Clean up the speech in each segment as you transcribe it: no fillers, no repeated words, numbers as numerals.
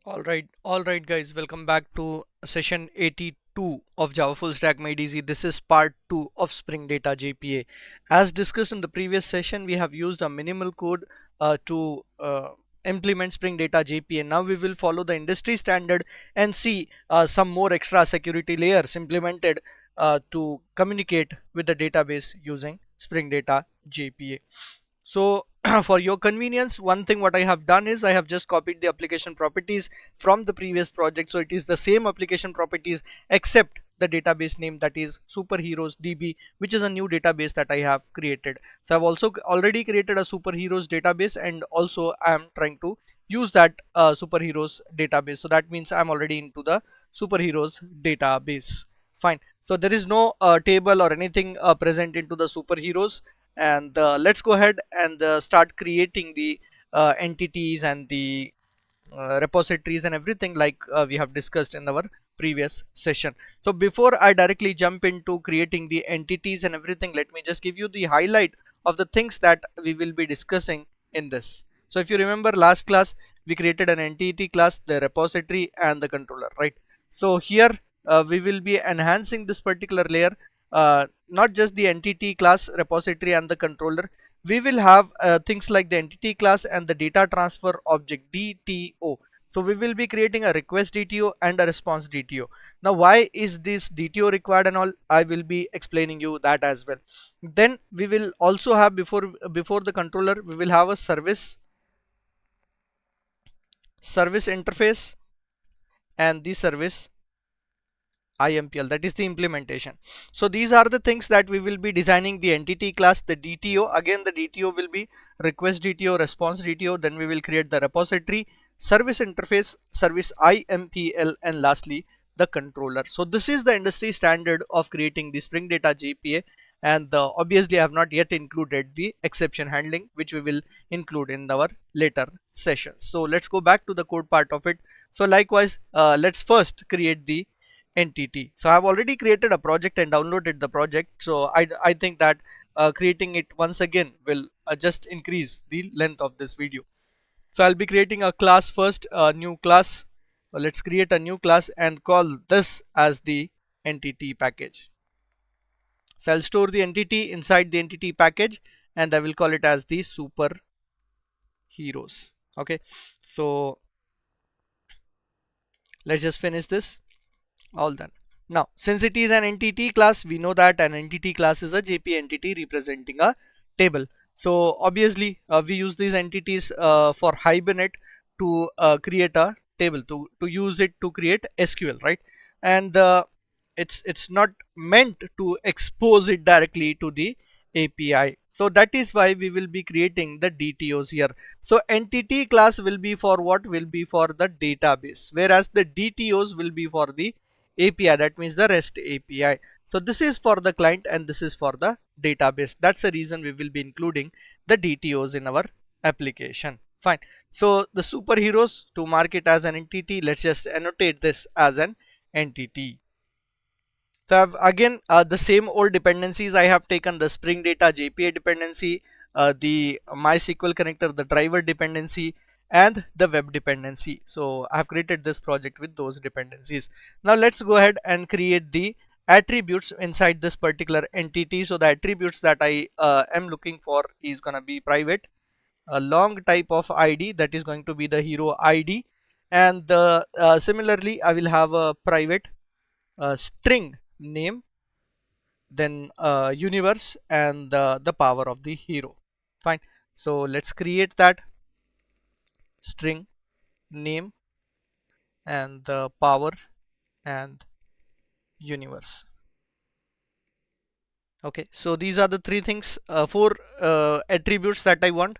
All right, guys. Welcome back to session 82 of Java Full Stack Made Easy. This is part 2 of Spring Data JPA. As discussed in the previous session, we have used a minimal code to implement Spring Data JPA. Now we will follow the industry standard and see some more extra security layers implemented to communicate with the database using Spring Data JPA. So for your convenience, one thing what I have done is I have just copied the application properties from the previous project. So it is the same application properties except the database name, that is superheroes db, which is a new database that I have created. So I've also already created a superheroes database, and also I am trying to use that superheroes database. So that means I'm already into the superheroes database. Fine. So there is no table or anything present into the superheroes, and let's go ahead and start creating the entities and the repositories and everything like we have discussed in our previous session. So before I directly jump into creating the entities and everything, let me just give you the highlight of the things that we will be discussing in this. So if you remember last class, we created an entity class, the repository and the controller, right? So here we will be enhancing this particular layer, not just the entity class, repository and the controller. We will have things like the entity class and the data transfer object DTO. So we will be creating a request DTO and a response DTO. Now why is this DTO required and all, I will be explaining you that as well. Then we will also have, before the controller, we will have a service interface and the service IMPL, that is the implementation. So these are the things that we will be designing the entity class, the DTO. Again, the DTO will be request DTO, response DTO. Then we will create the repository, service interface, service IMPL, and lastly the controller. So this is the industry standard of creating the Spring Data JPA, and obviously I have not yet included the exception handling, which we will include in our later sessions. So let's go back to the code part of it. So likewise, let's first create the entity. So I have already created a project and downloaded the project. So I think that creating it once again will just increase the length of this video. So I'll be creating a class first, a new class. Let's create a new class and call this as the entity package. So I'll store the entity inside the entity package, and I will call it as the super heroes. Okay, so let's just finish this. All done. Now since it is an entity class, we know that an entity class is a JPA entity representing a table. So obviously we use these entities for Hibernate to create a table, to use it to create SQL, right? And it's not meant to expose it directly to the API. So that is why we will be creating the DTOs here. So entity class will be for what? Will be for the database, whereas the DTOs will be for the API, that means the REST API. So this is for the client and this is for the database. That's the reason we will be including the DTOs in our application. Fine. So the superheroes, to mark it as an entity, let's just annotate this as an entity. So I've again the same old dependencies. I have taken the Spring Data JPA dependency, the MySQL connector, the driver dependency, and the web dependency. So I have created this project with those dependencies. Now let's go ahead and create the attributes inside this particular entity. So the attributes that I am looking for is gonna be private, a long type of ID, that is going to be the hero ID, and similarly I will have a private string name, then universe, and the power of the hero. Fine. So let's create that string name and the power and universe. Okay, so these are the three things, four attributes that I want.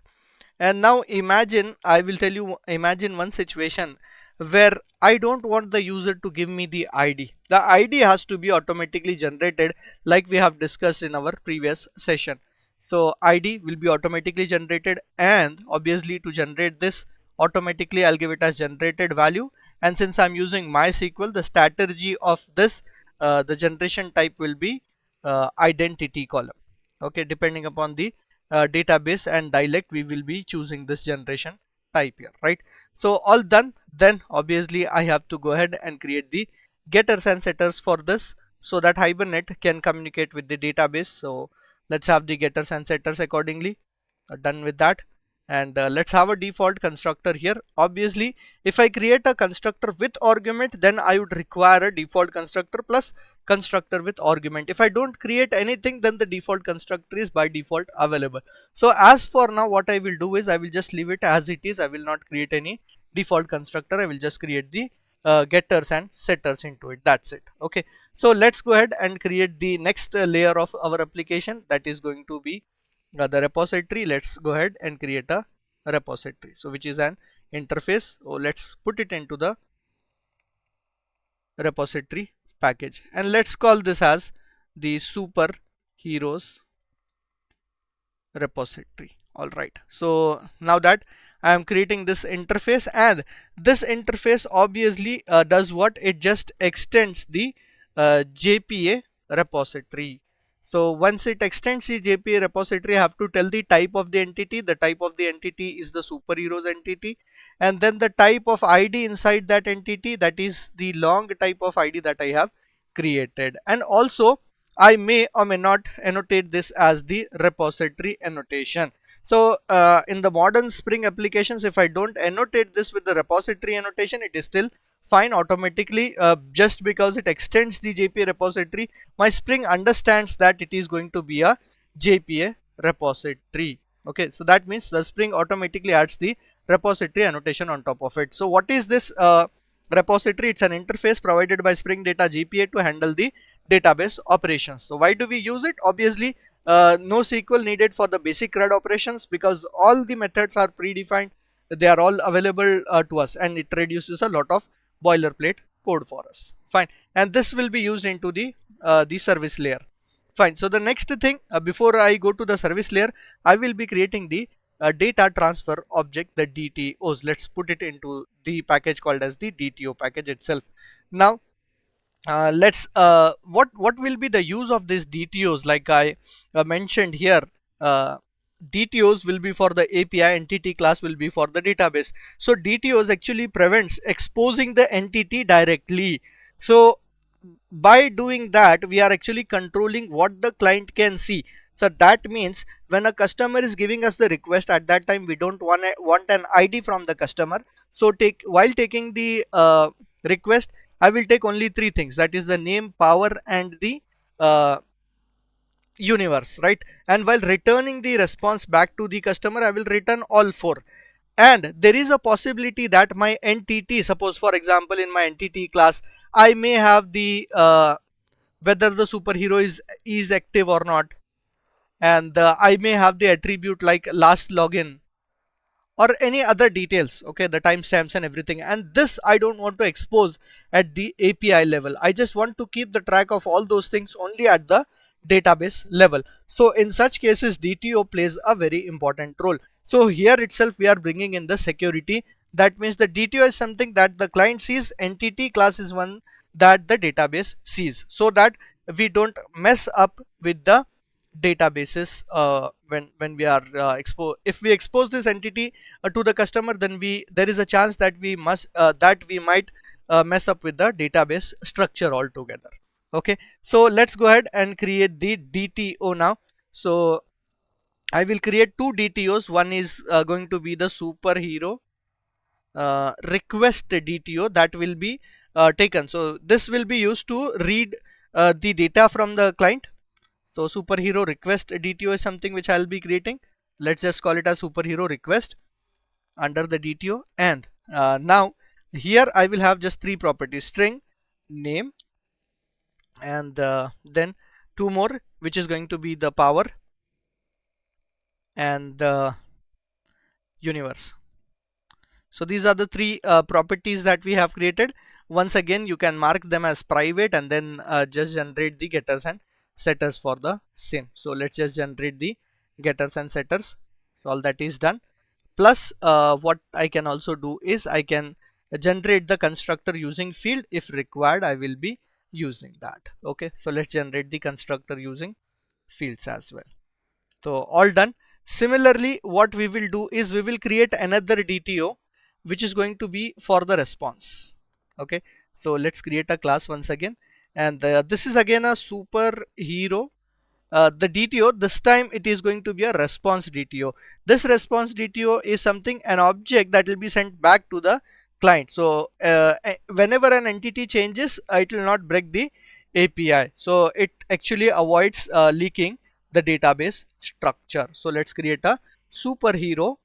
And now imagine, I will tell you, imagine one situation where I don't want the user to give me the ID. The ID has to be automatically generated like we have discussed in our previous session. So ID will be automatically generated, and obviously to generate this automatically I'll give it as generated value. And since I'm using MySQL, the strategy of this, the generation type will be identity column. Okay, depending upon the database and dialect, we will be choosing this generation type here, right? So all done. Then obviously I have to go ahead and create the getters and setters for this, so that Hibernate can communicate with the database. So let's have the getters and setters accordingly. Done with that. And let's have a default constructor here. Obviously if I create a constructor with argument, then I would require a default constructor plus constructor with argument. If I don't create anything, then the default constructor is by default available. So as for now, what I will do is I will just leave it as it is. I will not create any default constructor. I will just create the getters and setters into it. That's it. Okay, so let's go ahead and create the next layer of our application, that is going to be the repository. Let's go ahead and create a repository, so which is an interface. So let's put it into the repository package, and let's call this as the superheroes repository. All right, so now that I am creating this interface, and this interface obviously does what? It just extends the JPA repository. So once it extends the JPA repository, I have to tell the type of the entity. The type of the entity is the superheroes entity, and then the type of ID inside that entity, that is the long type of ID that I have created. And also I may or may not annotate this as the repository annotation. So in the modern Spring applications, if I don't annotate this with the repository annotation, it is still fine automatically. Just because it extends the JPA repository, my Spring understands that it is going to be a JPA repository. Okay, so that means the Spring automatically adds the repository annotation on top of it. So what is this repository? It's an interface provided by Spring Data JPA to handle the database operations. So why do we use it? Obviously no SQL needed for the basic CRUD operations, because all the methods are predefined. They are all available to us, and it reduces a lot of boilerplate code for us. Fine, and this will be used into the service layer. Fine, so the next thing, before I go to the service layer, I will be creating the data transfer object, the DTOs. Let's put it into the package called as the DTO package itself. Now let's what will be the use of these DTOs? Like I mentioned here, uh, DTOs will be for the API, entity class will be for the database. So DTOs actually prevents exposing the entity directly. So by doing that, we are actually controlling what the client can see. So that means when a customer is giving us the request, at that time we don't want an ID from the customer. So while taking the request, I will take only three things, that is the name, power, and the uh, universe, right? And while returning the response back to the customer, I will return all four. And there is a possibility that my entity, suppose for example in my entity class, I may have the whether the superhero is active or not, and I may have the attribute like last login or any other details, okay, the timestamps and everything, and this I don't want to expose at the API level. I just want to keep the track of all those things only at the database level. So in such cases DTO plays a very important role. So here itself we are bringing in the security. That means the DTO is something that the client sees, entity class is one that the database sees, so that we don't mess up with the databases when we are if we expose this entity to the customer, then there is a chance that we might mess up with the database structure altogether. Okay, so let's go ahead and create the DTO now. So I will create two DTOs. One is going to be the superhero request DTO that will be taken. So this will be used to read the data from the client. So superhero request DTO is something which I'll be creating. Let's just call it as superhero request under the DTO. And now here I will have just three properties: string, name, and then two more, which is going to be the power and the universe. So these are the three properties that we have created. Once again, you can mark them as private, and then just generate the getters and setters for the same. So let's just generate the getters and setters. So all that is done. Plus what I can also do is I can generate the constructor using field. If required, I will be using that. Okay, so let's generate the constructor using fields as well. So all done. Similarly, what we will do is we will create another DTO which is going to be for the response. Okay, so let's create a class once again, and this is again a superhero. The DTO, this time it is going to be a response DTO. This response DTO is something, an object that will be sent back to the client. So whenever an entity changes, it will not break the API. So it actually avoids leaking the database structure. So let's create a superhero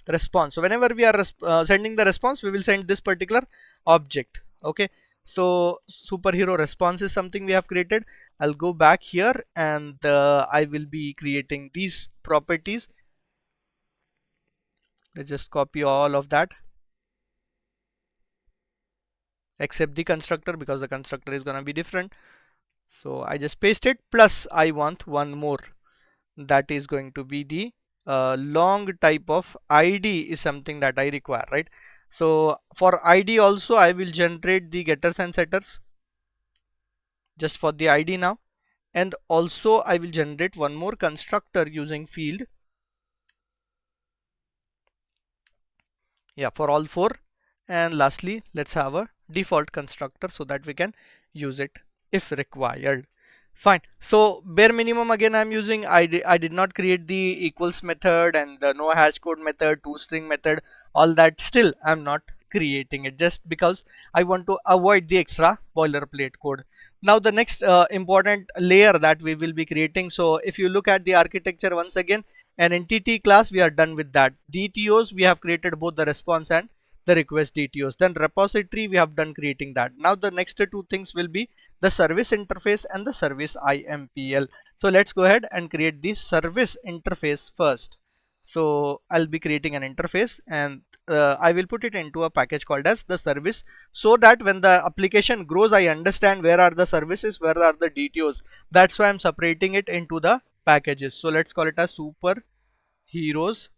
response. So whenever we are sending the response, we will send this particular object. Okay, so superhero response is something we have created. I'll go back here, and I will be creating these properties. Let's just copy all of that except the constructor, because the constructor is going to be different. So I just paste it, plus I want one more, that is going to be the long type of ID is something that I require, right? So for ID also I will generate the getters and setters just for the ID now, and also I will generate one more constructor using field, yeah, for all four. And lastly, let's have a default constructor so that we can use it if required. Fine. So bare minimum again I'm using, I did not create the equals method and the no hash code method, toString method, all that still I'm not creating it, just because I want to avoid the extra boilerplate code. Now the next important layer that we will be creating. So if you look at the architecture once again, an entity class, we are done with that. DTOs, we have created both the response and the request DTOs. Then repository, we have done creating that. Now the next two things will be the service interface and the service IMPL. So let's go ahead and create the service interface first. So I'll be creating an interface, and I will put it into a package called as the service, so that when the application grows, I understand where are the services, where are the DTOs. That's why I'm separating it into the packages. So let's call it a super heroes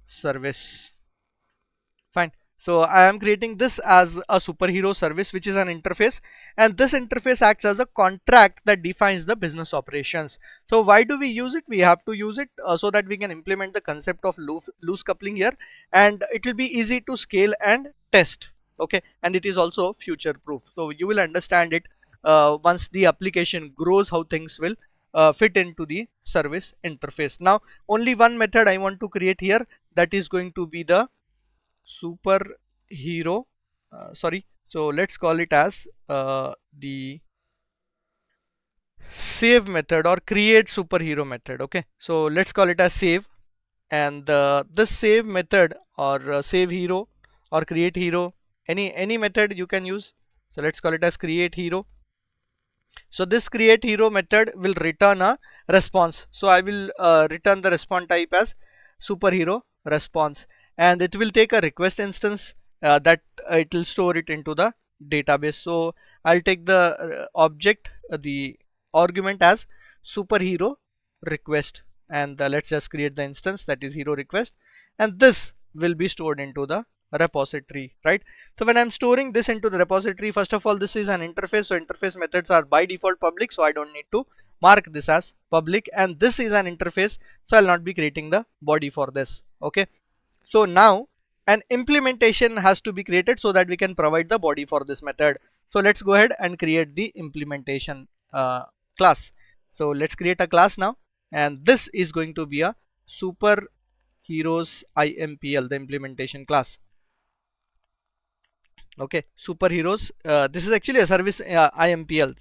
service. Fine. So I am creating this as a superhero service, which is an interface, and this interface acts as a contract that defines the business operations. So why do we use it? We have to use it so that we can implement the concept of loose coupling here, and it will be easy to scale and test. Okay, and it is also future proof. So you will understand it once the application grows, how things will fit into the service interface. Now only one method I want to create here, that is going to be the superhero, sorry, so let's call it as the save method or create superhero method. Okay, so let's call it as save, and this save method or save hero or create hero, any method you can use. So let's call it as create hero. So this create hero method will return a response. So I will return the response type as superhero response, and it will take a request instance that it will store it into the database. So I'll take the object, the argument as superhero request, and let's just create the instance that is hero request, and this will be stored into the repository, right? So when I'm storing this into the repository, first of all, this is an interface, so interface methods are by default public, so I don't need to mark this as public, and this is an interface, so I'll not be creating the body for this. Okay, so now an implementation has to be created so that we can provide the body for this method. So let's go ahead and create the implementation class. So let's create a class now, and this is going to be a super heroes IMPL, the implementation class. Okay, superheroes, this is actually a service IMPL.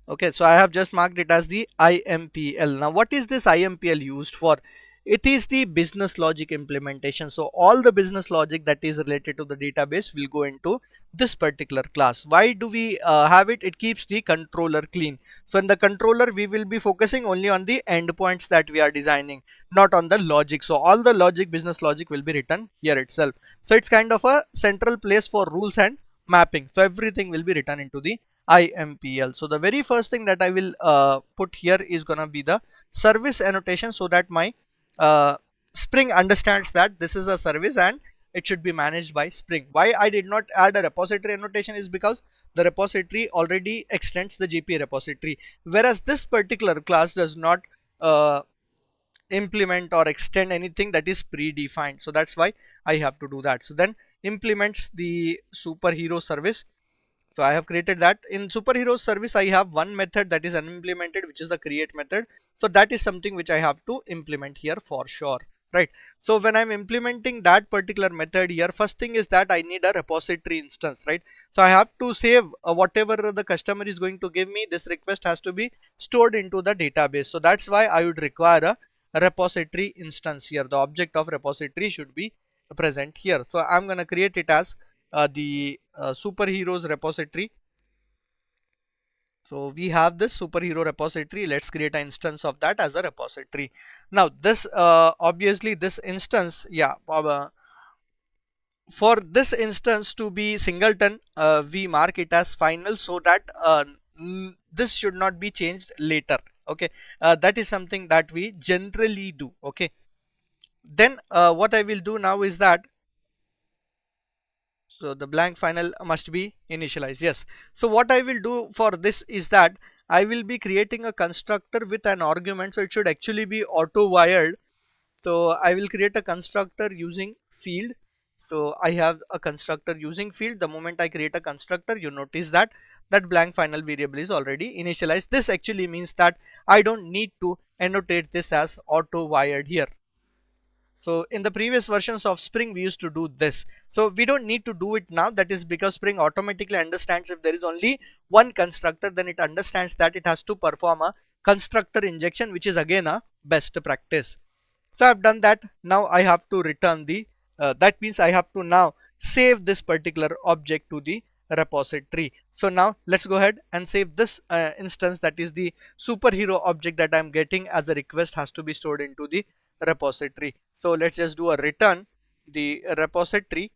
Okay, so I have just marked it as the IMPL. Now what is this IMPL used for? It is the business logic implementation. So all the business logic that is related to the database will go into this particular class. Why do we have it? It keeps the controller clean. So in the controller, we will be focusing only on the endpoints that we are designing, not on the logic. So all the logic, business logic will be written here itself. So it's kind of a central place for rules and mapping. So everything will be written into the IMPL. So the very first thing that I will put here is gonna be the service annotation, so that my Spring understands that this is a service and it should be managed by Spring. Why I did not add a repository annotation is because the repository already extends the JPA repository, whereas this particular class does not uh, implement or extend anything that is predefined. So that's why I have to do that. So then implements the superhero service. So I have created that. In superhero service I have one method that is unimplemented, which is the create method. So that is something which I have to implement here for sure, right? So when I'm implementing that particular method here, first thing is that I need a repository instance, right? So I have to save whatever the customer is going to give me. This request has to be stored into the database. So that's why I would require a repository instance here. The object of repository should be present here. So I'm going to create it as the superheroes repository. So we have this superhero repository. Let's create an instance of that as a repository. Now this obviously this instance, yeah, for this instance to be singleton, we mark it as final, so that this should not be changed later. Okay, that is something that we generally do. Okay, then what I will do now is that, so the blank final must be initialized. Yes. So what I will do for this is that I will be creating a constructor with an argument. So it should actually be auto wired. So I will create a constructor using field. So I have a constructor using field. The moment I create a constructor, you notice that that blank final variable is already initialized. This actually means that I don't need to annotate this as auto wired here. So in the previous versions of Spring, we used to do this. So we don't need to do it now. That is because Spring automatically understands if there is only one constructor, then it understands that it has to perform a constructor injection, which is again a best practice. So I've done that. Now I have to return the, that means I have to now save this particular object to the repository. So now let's go ahead and save this instance, that is the superhero object that I'm getting as a request has to be stored into the repository. So let's just do a return the repository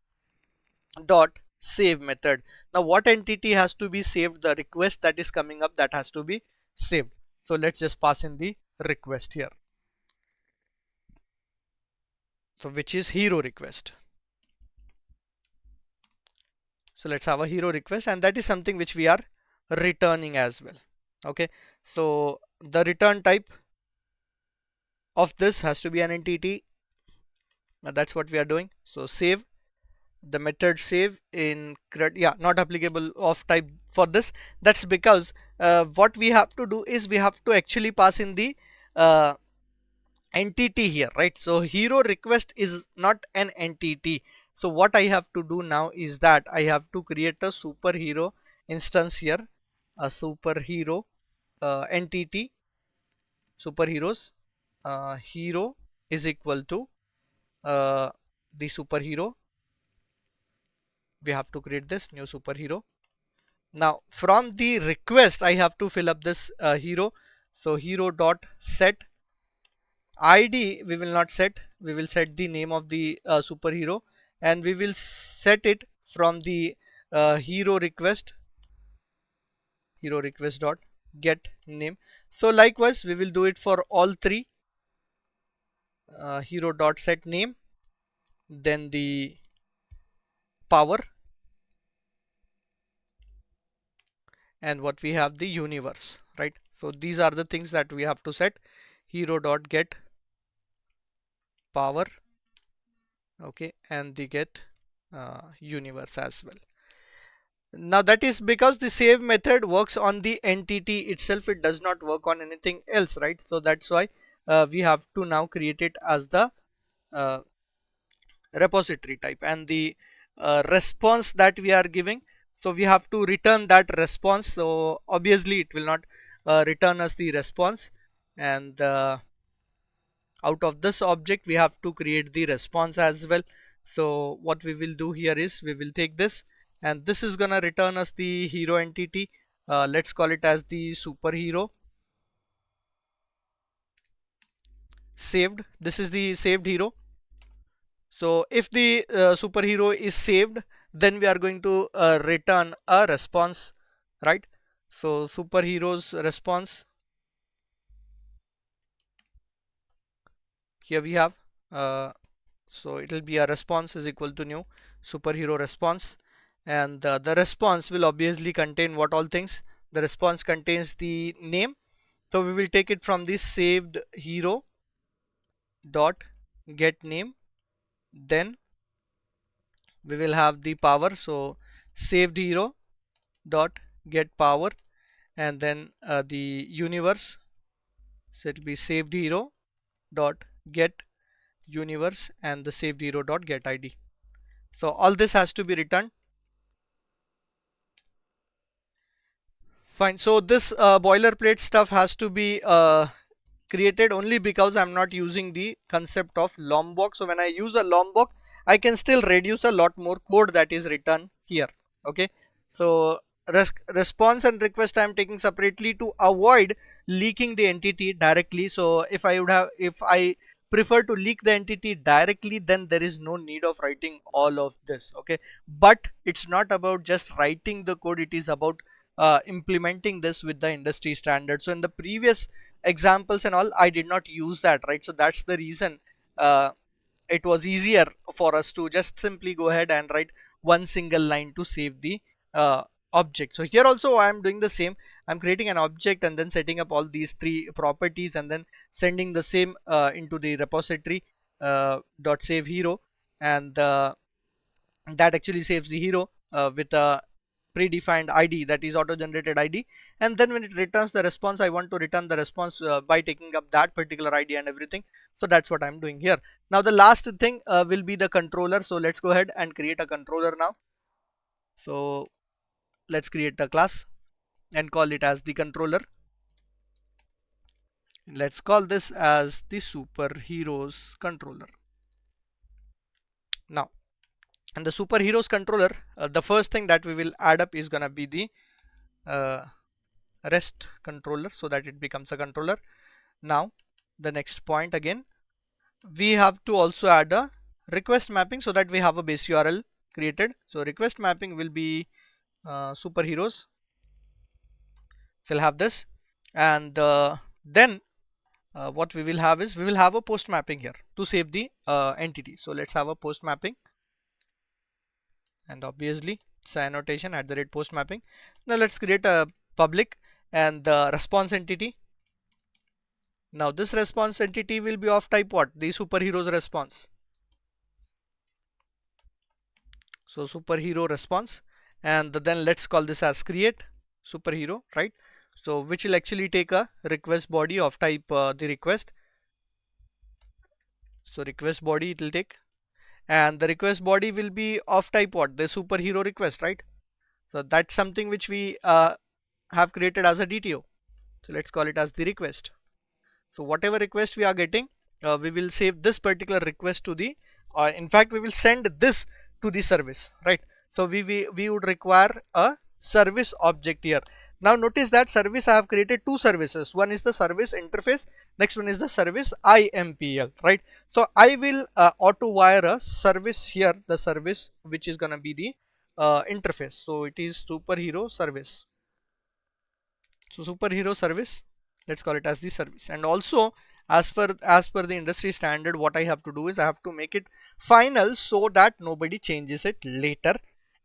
dot save method. Now what entity has to be saved? The request that is coming up, that has to be saved. So let's just pass in the request here. So which is hero request. So let's have a hero request, and that is something which we are returning as well. Okay, so the return type of this has to be an entity. That's what we are doing. So save, the method save in yeah, not applicable of type for this. That's because what we have to do is we have to actually pass in the uh, entity here, right? So hero request is not an entity. So what I have to do now is that I have to create a superhero instance here, a superhero entity, superheroes, hero is equal to the superhero. We have to create this new superhero. Now from the request I have to fill up this hero. So hero dot set ID we will not set, we will set the name of the superhero, and we will set it from the hero request dot get name. So likewise we will do it for all three. Hero dot set name, then the power, and what we have, the universe, right? So these are the things that we have to set. Hero dot get power, okay, and the get universe as well. Now that is because the save method works on the entity itself, it does not work on anything else, right? So that's why we have to now create it as the uh, repository type, and the response that we are giving, so we have to return that response. So obviously it will not return us the response, and out of this object we have to create the response as well. So what we will do here is we will take this, and this is gonna return us the hero entity. Let's call it as the superhero saved. This is the saved hero. So if the superhero is saved, then we are going to return a response, right? So superhero's response, here we have so it will be a response is equal to new superhero response, and the response will obviously contain what all things. The response contains the name, so we will take it from the saved hero dot get name, then we will have the power, so saved hero dot get power, and then the universe, so it will be saved hero dot get universe and the saved hero dot get id. So all this has to be returned. Fine. So this boilerplate stuff has to be created only because I'm not using the concept of Lombok. So when I use a Lombok, I can still reduce a lot more code that is written here. Okay. So response and request I'm taking separately to avoid leaking the entity directly. So if I prefer to leak the entity directly, then there is no need of writing all of this. Okay. But it's not about just writing the code. It is about implementing this with the industry standard. So in the previous examples and all, I did not use that, right? So that's the reason it was easier for us to just simply go ahead and write one single line to save the object. So here also I am doing the same. I'm creating an object and then setting up all these three properties and then sending the same into the repository dot save hero, and that actually saves the hero with a predefined ID, that is auto generated ID. And then when it returns the response, I want to return the response by taking up that particular ID and everything. So that's what I'm doing here. Now the last thing will be the controller. So let's go ahead and create a controller now. So let's create a class and call it as the controller. Let's call this as the superheroes controller. Now, and the superheroes controller, the first thing that we will add up is gonna be the uh, rest controller, so that it becomes a controller. Now the next point, again we have to also add a request mapping so that we have a base URL created. So request mapping will be superheroes, we'll have this, and then what we will have is we will have a post mapping here to save the entity. So let's have a post mapping, and obviously it's an annotation at the rate post mapping. Now let's create a public and the response entity. Now this response entity will be of type what? The superheroes response. So superhero response, and then let's call this as create superhero, right? So which will actually take a request body of type the request. So request body it will take, and the request body will be of type what? The superhero request, right? So that's something which we have created as a DTO. So let's call it as the request. So whatever request we are getting, we will save this particular request to the, in fact we will send this to the service, right? So we would require a service object here. Now notice that service, I have created two services. One is the service interface, next one is the service IMPL, right? So I will auto wire a service here, the service which is gonna be the interface. So it is superhero service. So superhero service, let's call it as the service. And also as per the industry standard, what I have to do is I have to make it final so that nobody changes it later,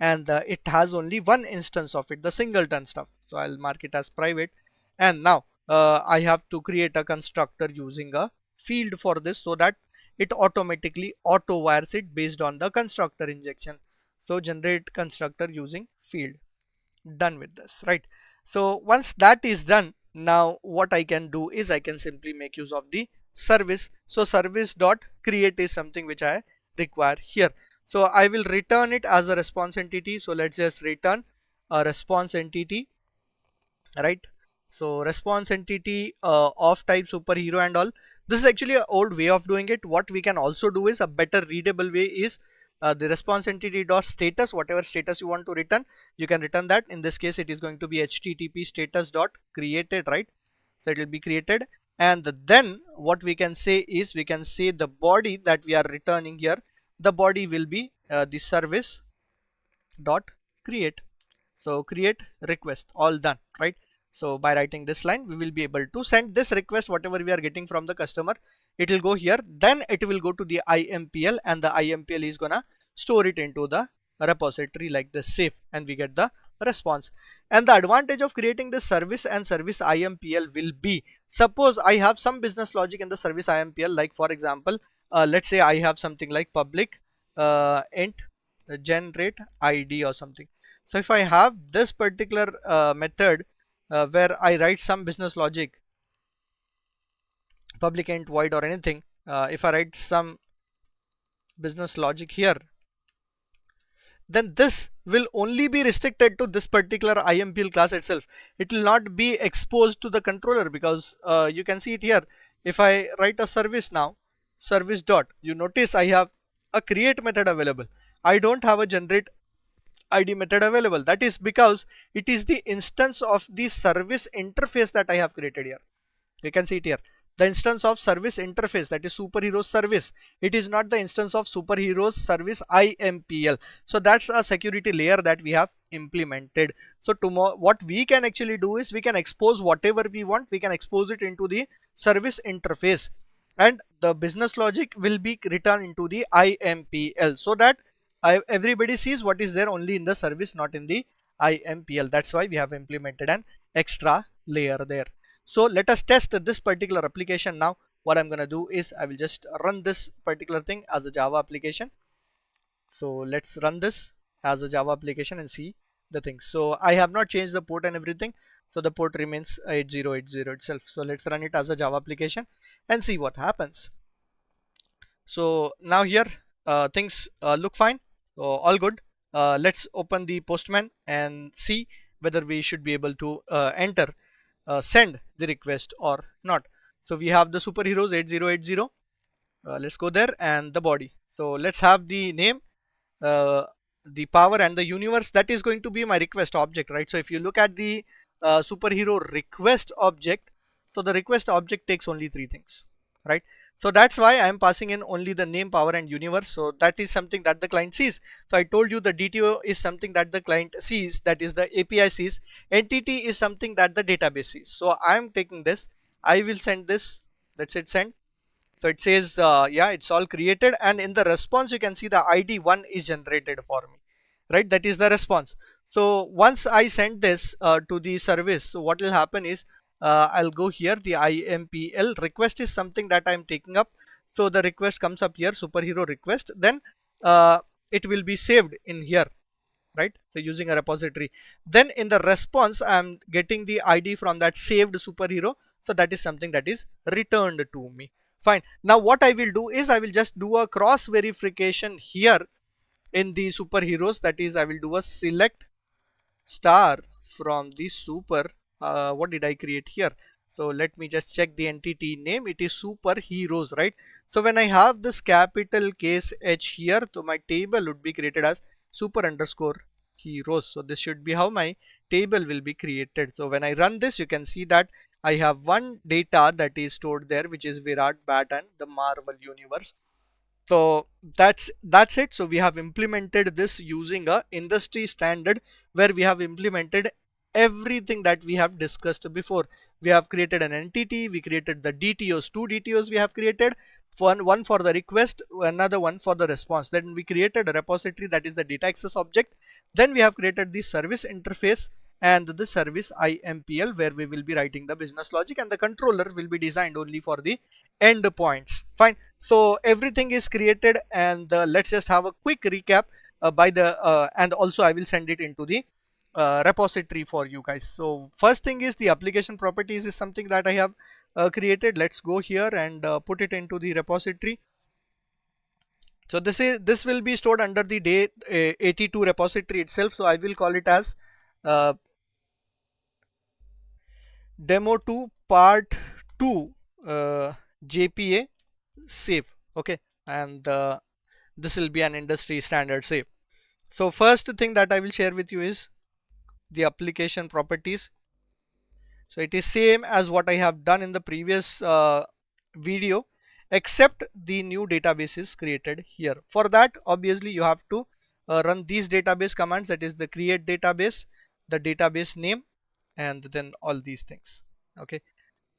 and it has only one instance of it, the singleton stuff. So I'll mark it as private, and now I have to create a constructor using a field for this so that it automatically auto wires it based on the constructor injection. So generate constructor using field. Done with this, right? So once that is done, now what I can do is I can simply make use of the service. So service dot create is something which I require here. So I will return it as a response entity. So let's just return a response entity, right? So response entity of type superhero and all. This is actually an old way of doing it. What we can also do is a better readable way is the response entity dot status, whatever status you want to return, you can return that. In this case it is going to be http status dot created, right? So it will be created, and then what we can say is we can say the body that we are returning here, the body will be the service dot create. So create request, all done, right? So by writing this line, we will be able to send this request, whatever we are getting from the customer, it will go here, then it will go to the IMPL, and the IMPL is gonna store it into the repository like this, safe, and we get the response. And the advantage of creating this service and service IMPL will be, suppose I have some business logic in the service IMPL, like for example, let's say I have something like public int generate ID or something. So if I have this particular method where I write some business logic, public int void or anything, if I write some business logic here, then this will only be restricted to this particular IMPL class itself. It will not be exposed to the controller, because you can see it here. If I write a service now, service dot, you notice I have a create method available. I don't have a generate ID method available. That is because it is the instance of the service interface that I have created here. You can see it here, the instance of service interface, that is superheroes service. It is not the instance of superheroes service IMPL. So that's a security layer that we have implemented. So tomorrow what we can actually do is we can expose whatever we want. We can expose it into the service interface, and the business logic will be returned into the IMPL, so that everybody sees what is there only in the service, not in the IMPL. That's why we have implemented an extra layer there. So let us test this particular application now. What I'm going to do is I will just run this particular thing as a Java application. So let's run this as a Java application and see the things. So I have not changed the port and everything. So the port remains 8080 itself. So let's run it as a Java application and see what happens. So now here things look fine. So all good. Let's open the Postman and see whether we should be able to enter send the request or not. So we have the superheroes 8080. Let's go there, and the body. So let's have the name, uh, the power, and the universe. That is going to be my request object, right? So if you look at the superhero request object, so the request object takes only three things, right? So that's why I am passing in only the name, power, and universe. So that is something that the client sees. So I told you the DTO is something that the client sees, that is the API sees. Entity is something that the database sees. So I am taking this, I will send this. That's it, send. So it says yeah, it's all created, and in the response you can see the ID1 is generated for me, right? That is the response. So once I send this to the service, so what will happen is I'll go here, the IMPL request is something that I'm taking up. So the request comes up here, superhero request, then it will be saved in here, right? So using a repository, then in the response I'm getting the ID from that saved superhero. So that is something that is returned to me. Fine. Now what I will do is I will just do a cross verification here in the superheroes. That is, I will do a select star from the super. What did I create here? So let me just check the entity name. It is superheroes, right? So when I have this capital case H here, so my table would be created as super underscore heroes. So this should be how my table will be created. So when I run this, you can see that I have one data that is stored there, which is Virat, Bat, and the Marvel universe. So that's it. So we have implemented this using a industry standard, where we have implemented everything that we have discussed before. We have created an entity, we created the DTOs, two DTOs we have created, one for the request, another one for the response. Then we created a repository, that is the data access object. Then we have created the service interface and the service IMPL, where we will be writing the business logic, and the controller will be designed only for the endpoints. Fine. So everything is created, and let's just have a quick recap by the and also I will send it into the repository for you guys. So first thing is the application properties is something that I have created. Let's go here and put it into the repository. So this will be stored under the day 82 repository itself. So I will call it as uh, demo 2 part 2 JPA save. Okay, and this will be an industry standard save. So first thing that I will share with you is the application properties. So it is same as what I have done in the previous video, except the new database is created here. For that, obviously you have to run these database commands, that is the create database, the database name, and then all these things. Okay,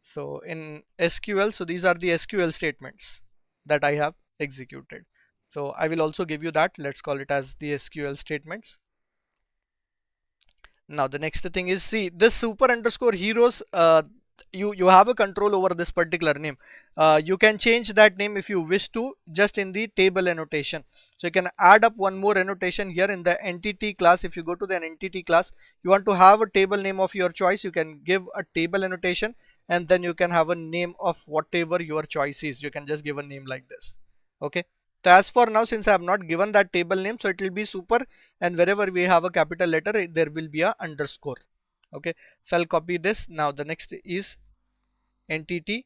so in SQL, so these are the SQL statements that I have executed. So I will also give you that. Let's call it as the SQL statements. Now the next thing is, see this super underscore heroes, you have a control over this particular name. You can change that name if you wish to, just in the table annotation. So you can add up one more annotation here in the entity class. If you go to the entity class, you want to have a table name of your choice, you can give a table annotation, and then you can have a name of whatever your choice is. You can just give a name like this. Okay, so as for now, since I have not given that table name, so it will be super, and wherever we have a capital letter, there will be a underscore. Okay, so I'll copy this. Now the next is entity.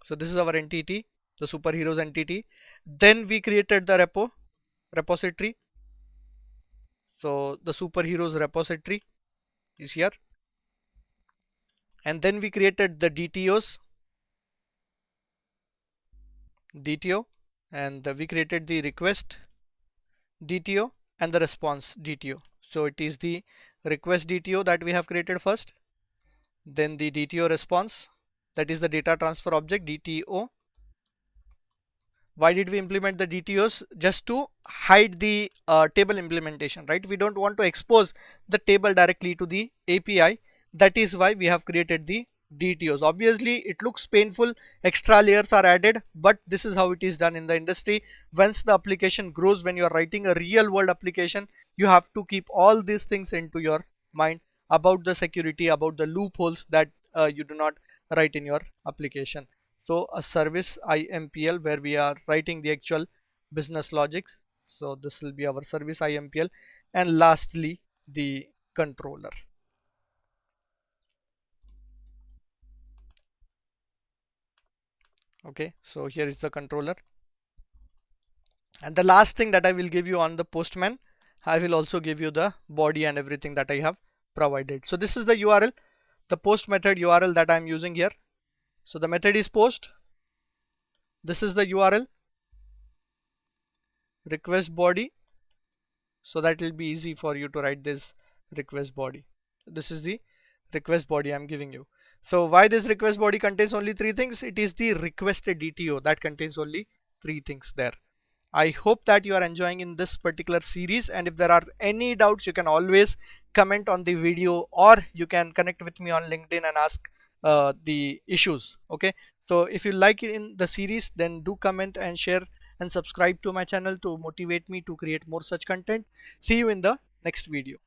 So this is our entity, the superheroes entity. Then we created the repository. So the superheroes repository is here, and then we created the DTO, and we created the request DTO and the response DTO. So it is the request DTO that we have created first, then the DTO response, that is the data transfer object DTO. Why did we implement the DTOs? Just to hide the table implementation, right? We don't want to expose the table directly to the API. That is why we have created the DTOs. Obviously it looks painful, extra layers are added, but this is how it is done in the industry. Once the application grows, when you are writing a real world application, you have to keep all these things into your mind about the security, about the loopholes that you do not write in your application. So a service IMPL, where we are writing the actual business logics. So this will be our service IMPL, and lastly the controller. Okay, so here is the controller, and the last thing that I will give you on the postman, I will also give you the body and everything that I have provided. So this is the URL, the post method URL that I am using here. So the method is post. This is the URL, request body, so that will be easy for you to write this request body. This is the request body I'm giving you. So why this request body contains only three things? It is the requested DTO that contains only three things there. I hope that you are enjoying in this particular series, and if there are any doubts, you can always comment on the video, or you can connect with me on LinkedIn and ask the issues. Okay, so if you like in the series, then do comment and share and subscribe to my channel to motivate me to create more such content. See you in the next video.